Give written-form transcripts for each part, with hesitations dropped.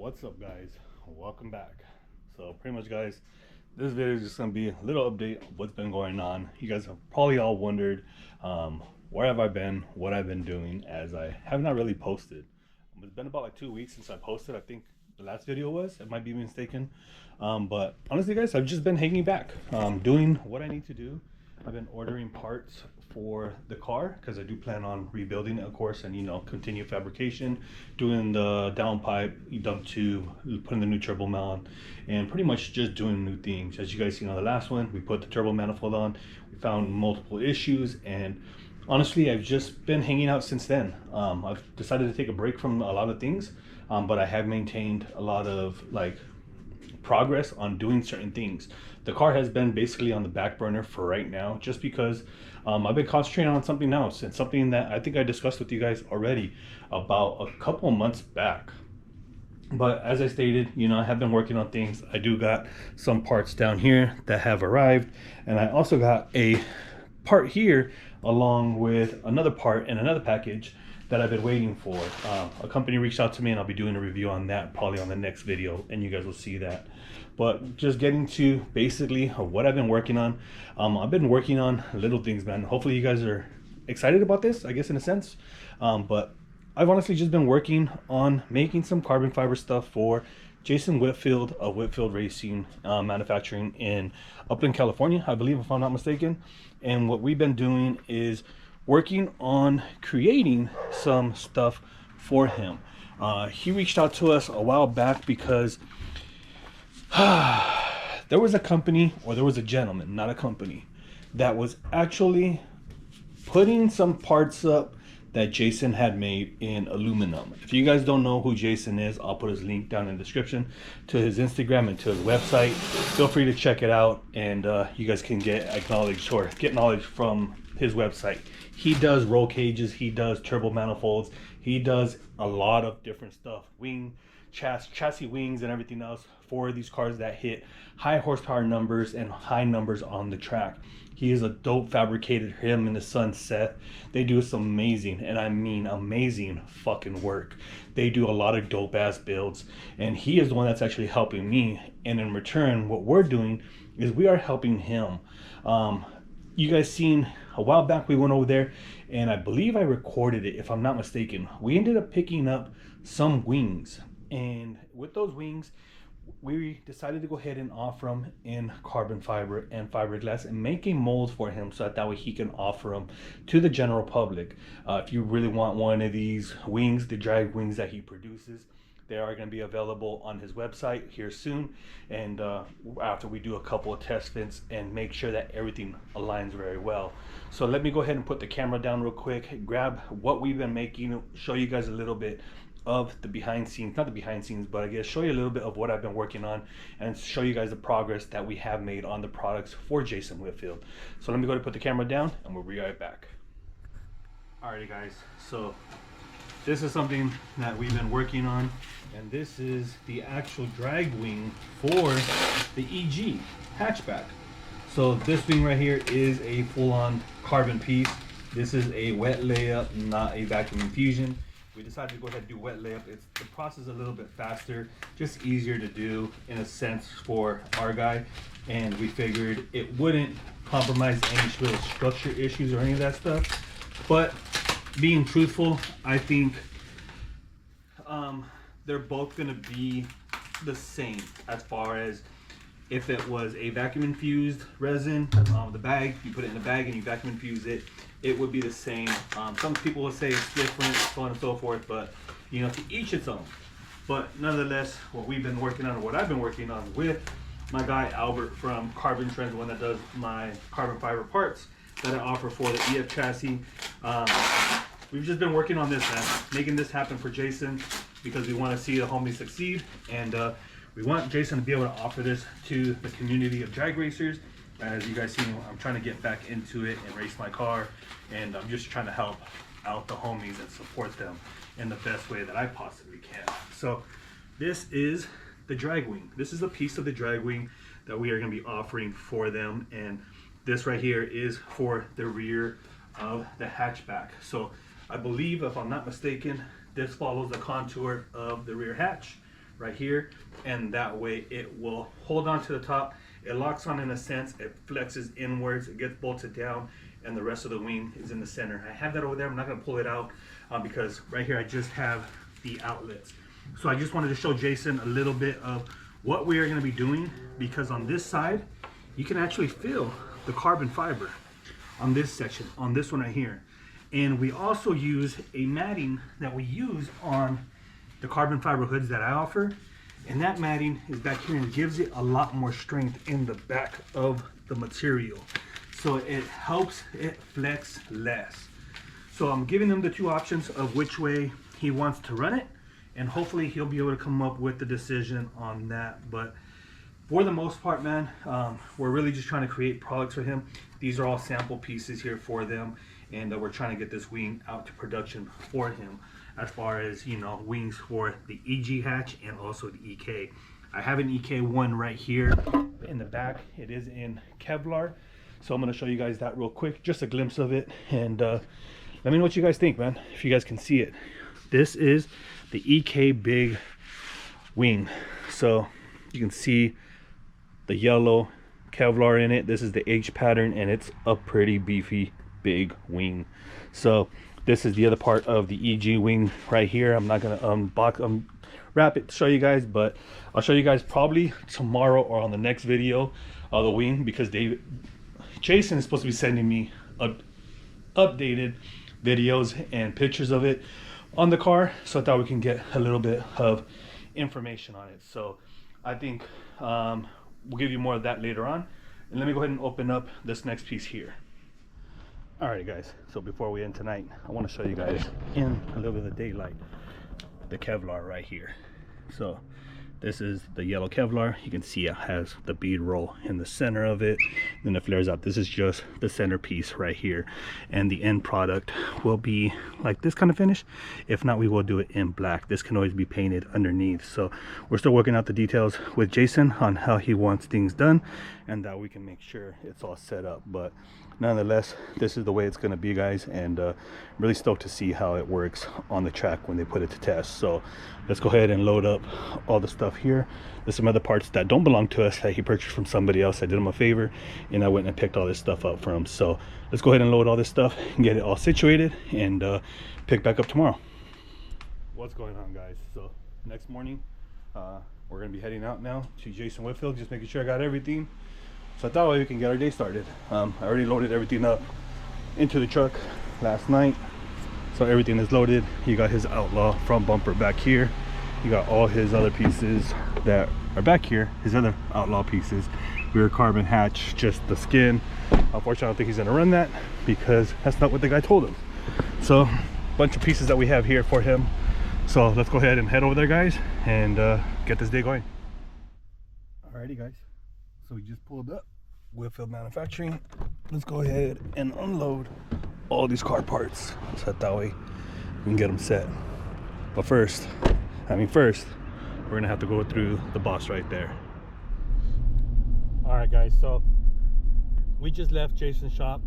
What's up, guys? Welcome back. So pretty much, guys, this video is just gonna be a little update of what's been going on. You guys have probably all wondered where have I been, what I've been doing, as I have not really posted. It's been about like 2 weeks since I posted. I think the last video was, I might be mistaken, but honestly, guys, I've just been hanging back, doing what I need to do. I've been ordering parts for the car because I do plan on rebuilding it, of course, and continue fabrication, doing the downpipe, dump tube, putting the new turbo mount, and pretty much just doing new things. As you guys seen on the last one, we put the turbo manifold on. We found multiple issues, and honestly, I've just been hanging out since then. I've decided to take a break from a lot of things, but I have maintained a lot of progress on doing certain things. The car has been basically on the back burner for right now, just because I've been concentrating on something else, and something that I think I discussed with you guys already about a couple months back. But as I stated, I have been working on things. I do got some parts down here that have arrived, and I also got a part here along with another part in another package that I've been waiting for. A company reached out to me, and I'll be doing a review on that probably on the next video, and you guys will see that. But just getting to basically what I've been working on. I've been working on little things, man. Hopefully you guys are excited about this, I guess, in a sense. But I've honestly just been working on making some carbon fiber stuff for Jason Whitfield of Whitfield Racing Manufacturing in Upland, California, I believe, if I'm not mistaken. And what we've been doing is working on creating some stuff for him. He reached out to us a while back because there was a company, or there was a gentleman, not a company, that was actually putting some parts up that Jason had made in aluminum. If you guys don't know who Jason is, I'll put his link down in the description to his Instagram and to his website. Feel free to check it out, and you guys can get acknowledged or get knowledge from his website. He does roll cages, he does turbo manifolds, he does a lot of different stuff, chassis wings and everything else for these cars that hit high horsepower numbers and high numbers on the track. He is a dope fabricator. Him and his son Seth, they do some amazing, and I mean amazing fucking work. They do a lot of dope ass builds, and he is the one that's actually helping me, and in return what we're doing is we are helping him. You guys seen a while back we went over there, and I believe I recorded it if I'm not mistaken. We ended up picking up some wings, and with those wings we decided to go ahead and offer them in carbon fiber and fiberglass and make a mold for him, so that way he can offer them to the general public. If you really want one of these wings, the drag wings that he produces, they are going to be available on his website here soon, and after we do a couple of test fits and make sure that everything aligns very well. So let me go ahead and put the camera down real quick, grab what we've been making, show you guys a little bit of the behind scenes, not the behind scenes, but I guess show you a little bit of what I've been working on and show you guys the progress that we have made on the products for Jason Whitfield. So let me go ahead and put the camera down, and we'll be right back. Alrighty guys, so this is something that we've been working on, and this is the actual drag wing for the EG hatchback. So this wing right here is a full-on carbon piece. This is a wet layup, not a vacuum infusion. We decided to go ahead and do wet layup. It's the process a little bit faster, just easier to do in a sense for our guy, and we figured it wouldn't compromise any sort of structure issues or any of that stuff. But being truthful, I think they're both going to be the same as far as if it was a vacuum infused resin, the bag, you put it in a bag and you vacuum infuse it, it would be the same. Some people will say it's different, so on and so forth, but to each its own. But nonetheless, what we've been working on, or what I've been working on with my guy Albert from Carbon Trends, the one that does my carbon fiber parts that I offer for the EF chassis. We've just been working on this, man, making this happen for Jason, because we want to see the homie succeed, and we want Jason to be able to offer this to the community of drag racers. As you guys see, I'm trying to get back into it and race my car, and I'm just trying to help out the homies and support them in the best way that I possibly can. So this is the drag wing. This is a piece of the drag wing that we are going to be offering for them, and this right here is for the rear of the hatchback. So I believe, if I'm not mistaken, this follows the contour of the rear hatch right here, and that way it will hold on to the top. It locks on in a sense, it flexes inwards, it gets bolted down, and the rest of the wing is in the center. I have that over there. I'm not going to pull it out because right here I just have the outlets. So I just wanted to show Jason a little bit of what we are going to be doing, because on this side you can actually feel the carbon fiber on this section, on this one right here. And we also use a matting that we use on the carbon fiber hoods that I offer, and that matting is back here and gives it a lot more strength in the back of the material, so it helps it flex less. So I'm giving him the two options of which way he wants to run it, and hopefully he'll be able to come up with the decision on that. But for the most part, man, we're really just trying to create products for him. These are all sample pieces here for them, and we're trying to get this wing out to production for him, as far as, you know, wings for the EG hatch and also the EK. I have an EK1 right here in the back. It is in Kevlar, so I'm going to show you guys that real quick, just a glimpse of it, and let me know what you guys think, man, if you guys can see it. This is the EK big wing, so you can see the yellow Kevlar in it. This is the H pattern, and it's a pretty beefy big wing. So this is the other part of the EG wing right here. I'm not gonna wrap it to show you guys, but I'll show you guys probably tomorrow or on the next video of the wing, because Jason is supposed to be sending me updated videos and pictures of it on the car, so I thought we can get a little bit of information on it. So I think we'll give you more of that later on, and let me go ahead and open up this next piece here. Alright guys, so before we end tonight, I want to show you guys in a little bit of daylight the Kevlar right here. So this is the yellow Kevlar. You can see it has the bead roll in the center of it, then it flares out. This is just the center piece right here, and the end product will be like this kind of finish. If not, we will do it in black. This can always be painted underneath. So we're still working out the details with Jason on how he wants things done, and that we can make sure it's all set up. But nonetheless, this is the way it's going to be, guys, and I'm really stoked to see how it works on the track when they put it to test. So let's go ahead and load up all the stuff here. There's some other parts that don't belong to us that he purchased from somebody else. I did him a favor and I went and picked all this stuff up from him. So let's go ahead and load all this stuff and get it all situated and pick back up tomorrow. What's going on, guys? So next morning we're gonna be heading out now to Jason Whitfield, just making sure I got everything, so that way we can get our day started. I already loaded everything up into the truck last night, so everything is loaded. He got his Outlaw front bumper back here. He got all his other pieces that are back here, his other Outlaw pieces. Rear carbon hatch, just the skin. Unfortunately, I don't think he's gonna run that because that's not what the guy told him. So a bunch of pieces that we have here for him. So let's go ahead and head over there, guys, and get this day going. Alrighty, guys, so we just pulled up Whitfield Manufacturing. Let's go ahead and unload all these car parts, so that way we can get them set. But first, we're gonna have to go through the boss right there. All right, guys, so we just left Jason's shop.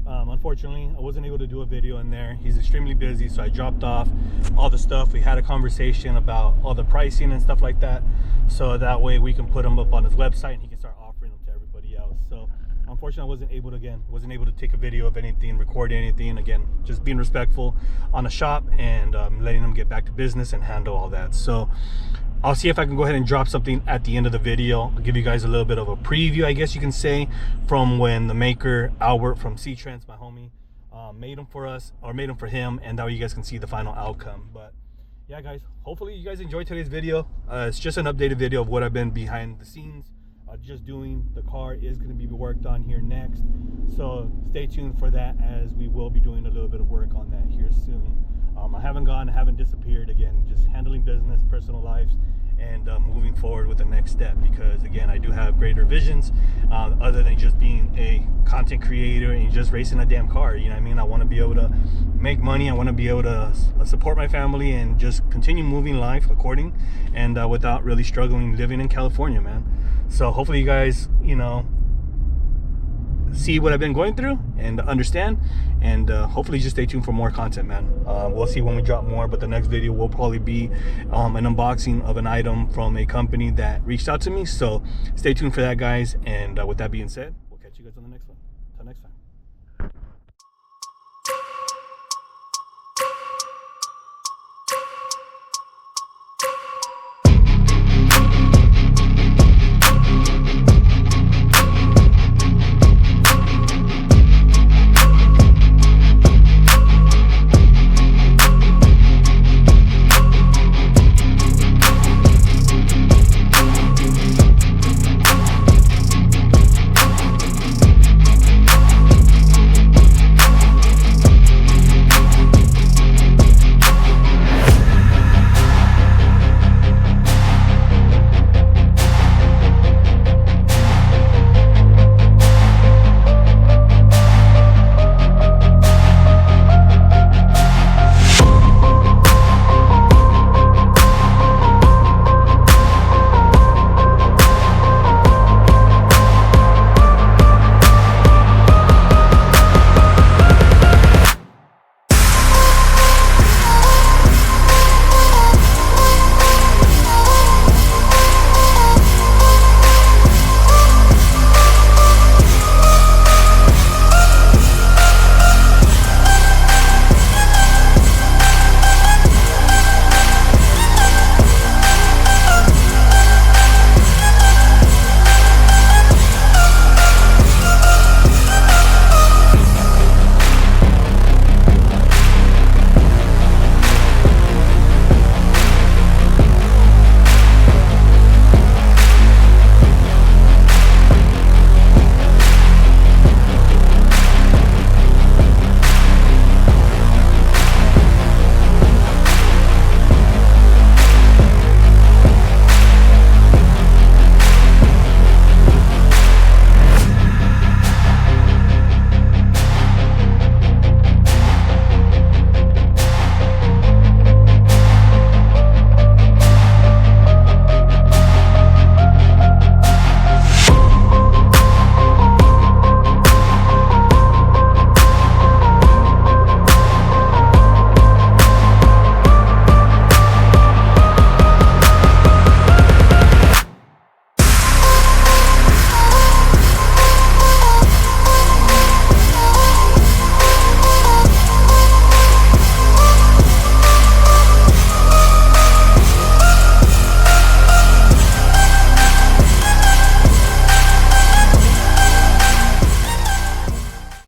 Unfortunately, I wasn't able to do a video in there. He's extremely busy, so I dropped off all the stuff. We had a conversation about all the pricing and stuff like that, so that way we can put them up on his website and he can start offering them to everybody else. So unfortunately, I wasn't able to take a video of anything, record anything. Again, just being respectful on the shop and letting them get back to business and handle all that. So I'll see if I can go ahead and drop something at the end of the video. I'll give you guys a little bit of a preview, I guess you can say, from when the maker, Albert from C-Trends, my homie, made them for us, or made them for him, and that way you guys can see the final outcome. But yeah, guys, hopefully you guys enjoyed today's video. It's just an updated video of what I've been behind the scenes just doing. The car is going to be worked on here next, so stay tuned for that, as we will be doing a little bit of work on that here soon. I haven't disappeared. Again, just handling business, personal lives, and moving forward with the next step, because again, I do have greater visions other than just being a content creator and just racing a damn car. You know what I mean? I want to be able to make money. I want to be able to support my family and just continue moving life according and without really struggling living in California, man. So hopefully you guys, you know, see what I've been going through and understand, and hopefully just stay tuned for more content, man. We'll see when we drop more, but the next video will probably be an unboxing of an item from a company that reached out to me. So stay tuned for that, guys. And with that being said, we'll catch you guys on the next one. Until next time.